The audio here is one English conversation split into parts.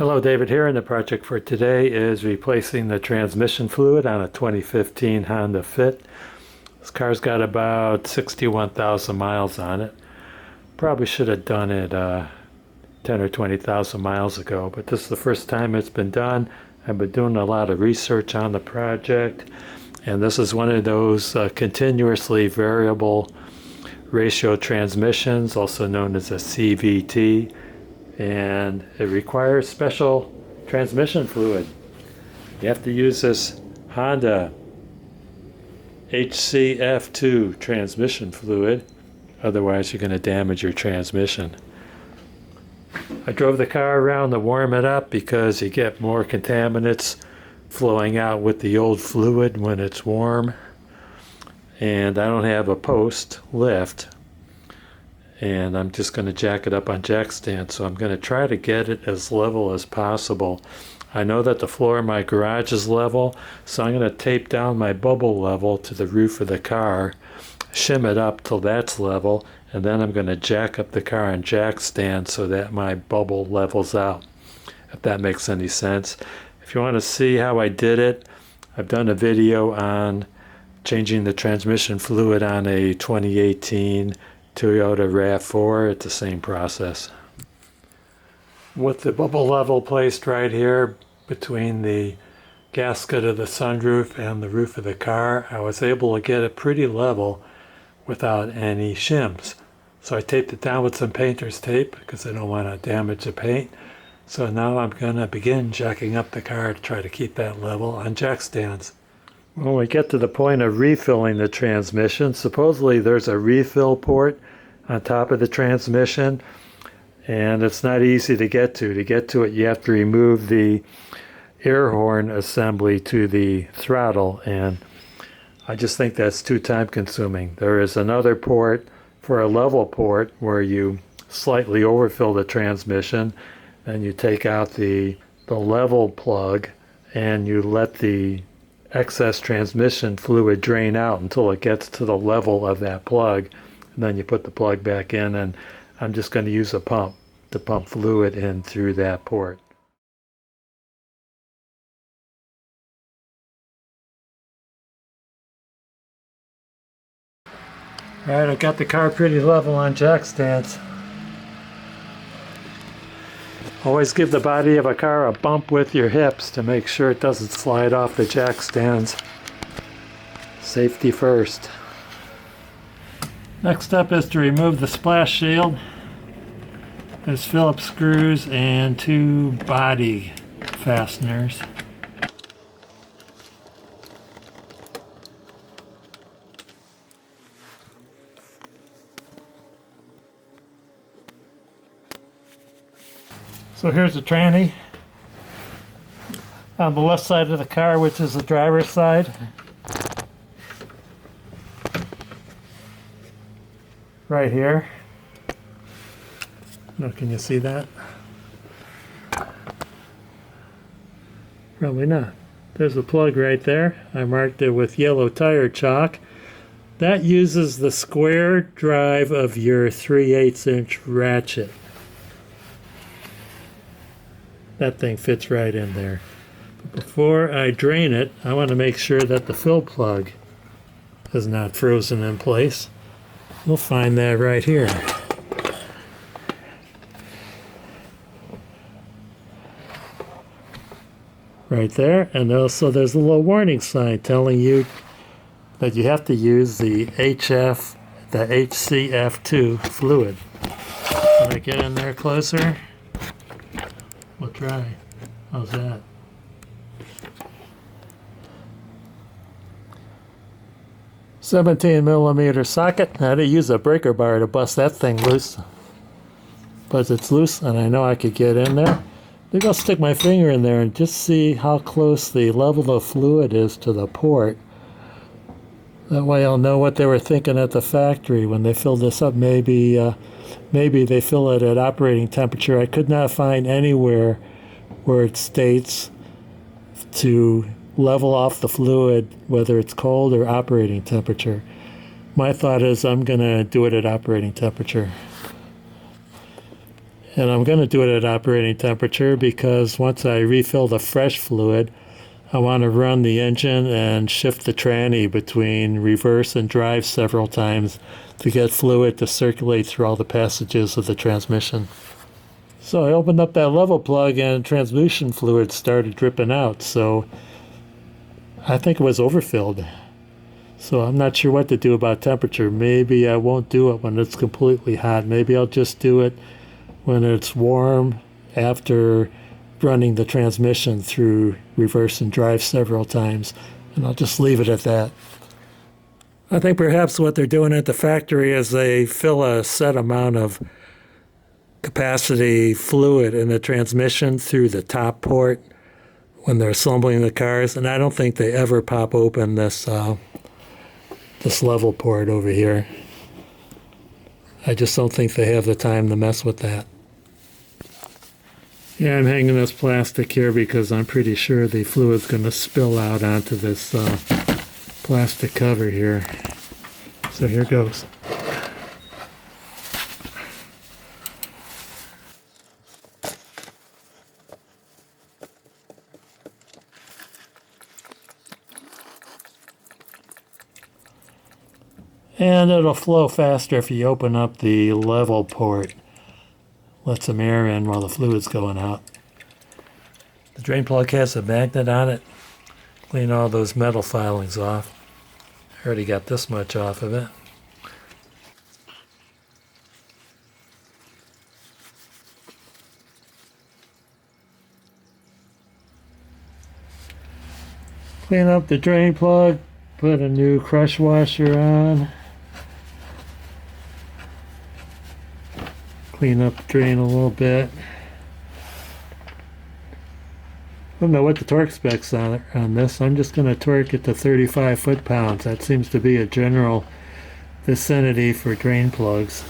Hello, David here, and the project for today is replacing the transmission fluid on a 2015 Honda Fit. This car's got about 61,000 miles on it. Probably should have done it 10 or 20,000 miles ago, but this is the first time it's been done. I've been doing a lot of research on the project, and this is one of those continuously variable ratio transmissions, also known as a CVT. And it requires special transmission fluid. You have to use this Honda HCF2 transmission fluid, otherwise you're going to damage your transmission. I drove the car around to warm it up because you get more contaminants flowing out with the old fluid when it's warm, and I don't have a post lift, and I'm just going to jack it up on jack stand, so I'm going to try to get it as level as possible. I know that the floor in my garage is level, so I'm going to tape down my bubble level to the roof of the car, shim it up till that's level, and then I'm going to jack up the car on jack stand so that my bubble levels out, if that makes any sense. If you want to see how I did it, I've done a video on changing the transmission fluid on a 2018 Toyota RAV4. It's the same process. With the bubble level placed right here between the gasket of the sunroof and the roof of the car, I was able to get it pretty level without any shims. So I taped it down with some painter's tape because I don't want to damage the paint. So now I'm going to begin jacking up the car to try to keep that level on jack stands. When we get to the point of refilling the transmission, supposedly there's a refill port on top of the transmission, and it's not easy to get to. To get to it, you have to remove the air horn assembly to the throttle, and I just think that's too time consuming. There is another port for a level port where you slightly overfill the transmission, and you take out the level plug and you let the excess transmission fluid drain out until it gets to the level of that plug, and then you put the plug back in, and I'm just going to use a pump to pump fluid in through that port. Alright, I got the car pretty level on jack stands. Always give the body of a car a bump with your hips to make sure it doesn't slide off the jack stands. Safety first. Next step is to remove the splash shield. There's Phillips screws and 2 body fasteners. So here's the tranny on the left side of the car, which is the driver's side. Right here. Now, can you see that? Probably not. There's a plug right there. I marked it with yellow tire chalk. That uses the square drive of your 3/8 inch ratchet. That thing fits right in there. But before I drain it, I want to make sure that the fill plug is not frozen in place. We'll find that right here. Right there, and also there's a little warning sign telling you that you have to use the HCF2 fluid. Can I get in there closer? We'll try. How's that? $17mm socket. I had to use a breaker bar to bust that thing loose. But it's loose, and I know I could get in there. Maybe I'll stick my finger in there and just see how close the level of fluid is to the port. That way I'll know what they were thinking at the factory when they filled this up. Maybe they fill it at operating temperature. I could not find anywhere where it states to level off the fluid, whether it's cold or operating temperature. My thought is I'm going to do it at operating temperature. And I'm going to do it at operating temperature because once I refill the fresh fluid, I want to run the engine and shift the tranny between reverse and drive several times to get fluid to circulate through all the passages of the transmission. So I opened up that level plug and transmission fluid started dripping out. So I think it was overfilled. So I'm not sure what to do about temperature. Maybe I won't do it when it's completely hot. Maybe I'll just do it when it's warm after running the transmission through reverse and drive several times. And I'll just leave it at that. I think perhaps what they're doing at the factory is they fill a set amount of capacity fluid in the transmission through the top port when they're assembling the cars, and I don't think they ever pop open this level port over here. I just don't think they have the time to mess with that. Yeah, I'm hanging this plastic here because I'm pretty sure the fluid's going to spill out onto this plastic cover here. So here goes. And it'll flow faster if you open up the level port. Let some air in while the fluid's going out. The drain plug has a magnet on it. Clean all those metal filings off. I already got this much off of it. Clean up the drain plug. Put a new crush washer on. Clean up the drain a little bit. I don't know what the torque specs on this. I'm just going to torque it to 35 foot-pounds. That seems to be a general vicinity for drain plugs.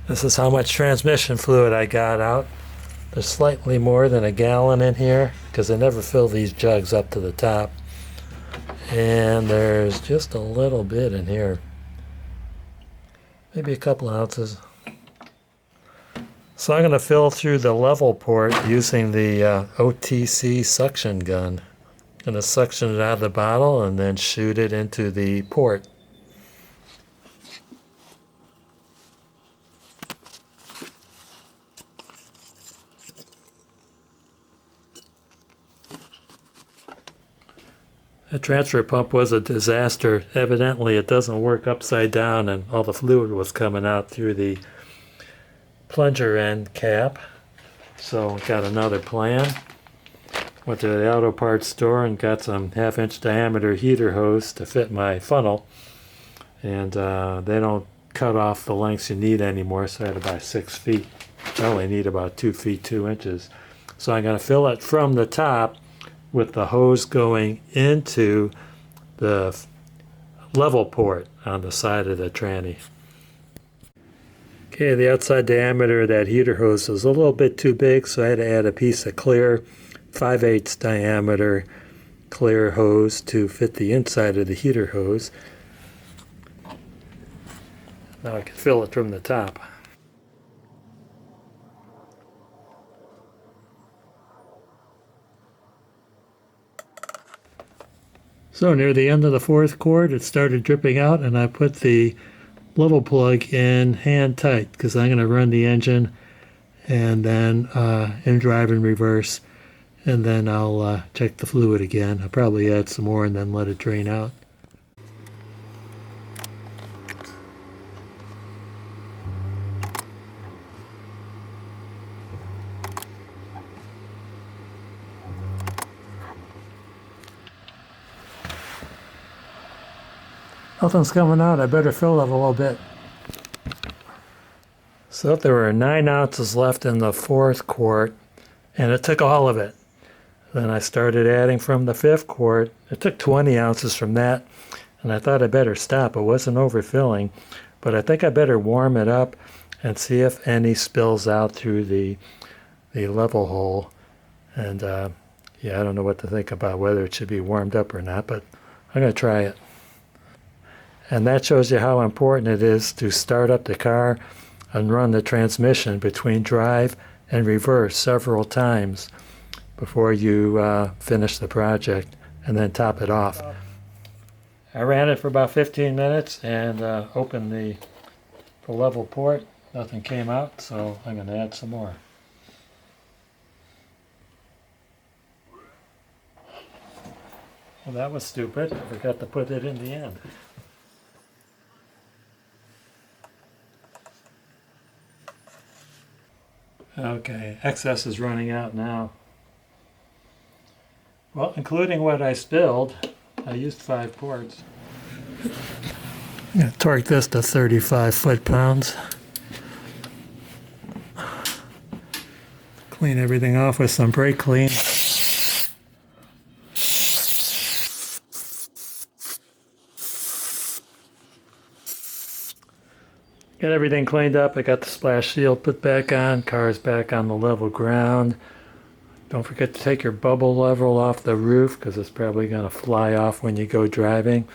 This is how much transmission fluid I got out. There's slightly more than a gallon in here because I never fill these jugs up to the top. And there's just a little bit in here. Maybe a couple ounces. So I'm going to fill through the level port using the OTC suction gun. I'm going to suction it out of the bottle and then shoot it into the port. The transfer pump was a disaster. Evidently it doesn't work upside down and all the fluid was coming out through the plunger end cap. So got another plan. Went to the auto parts store and got some 1/2-inch diameter heater hose to fit my funnel. And they don't cut off the lengths you need anymore, so I had to buy 6 feet. I only need about 2 feet 2 inches. So I'm going to fill it from the top with the hose going into the level port on the side of the tranny. Okay, the outside diameter of that heater hose was a little bit too big, so I had to add a piece of clear 5/8 diameter clear hose to fit the inside of the heater hose. Now I can fill it from the top. So near the end of the 4th quart, it started dripping out, and I put the level plug in hand tight because I'm going to run the engine and then in drive and reverse, and then I'll check the fluid again. I'll probably add some more and then let it drain out. Nothing's coming out. I better fill it a little bit. So there were 9 ounces left in the 4th quart, and it took all of it. Then I started adding from the 5th quart. It took 20 ounces from that, and I thought I better stop. It wasn't overfilling, but I think I better warm it up and see if any spills out through the level hole. And yeah, I don't know what to think about whether it should be warmed up or not, but I'm going to try it. And that shows you how important it is to start up the car and run the transmission between drive and reverse several times before you finish the project and then top it off. I ran it for about 15 minutes and opened the level port. Nothing came out, so I'm going to add some more. Well, that was stupid. I forgot to put it in the end. Okay, excess is running out now. Well, including what I spilled, I used 5 ports. I'm going to torque this to 35 foot-pounds. Clean everything off with some brake clean. Got everything cleaned up. I got the splash shield put back on. Car's back on the level ground. Don't forget to take your bubble level off the roof because it's probably going to fly off when you go driving.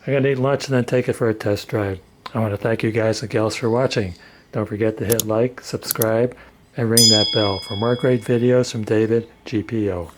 I'm going to eat lunch and then take it for a test drive. I want to thank you guys and gals for watching. Don't forget to hit like, subscribe, and ring that bell for more great videos from David GPO.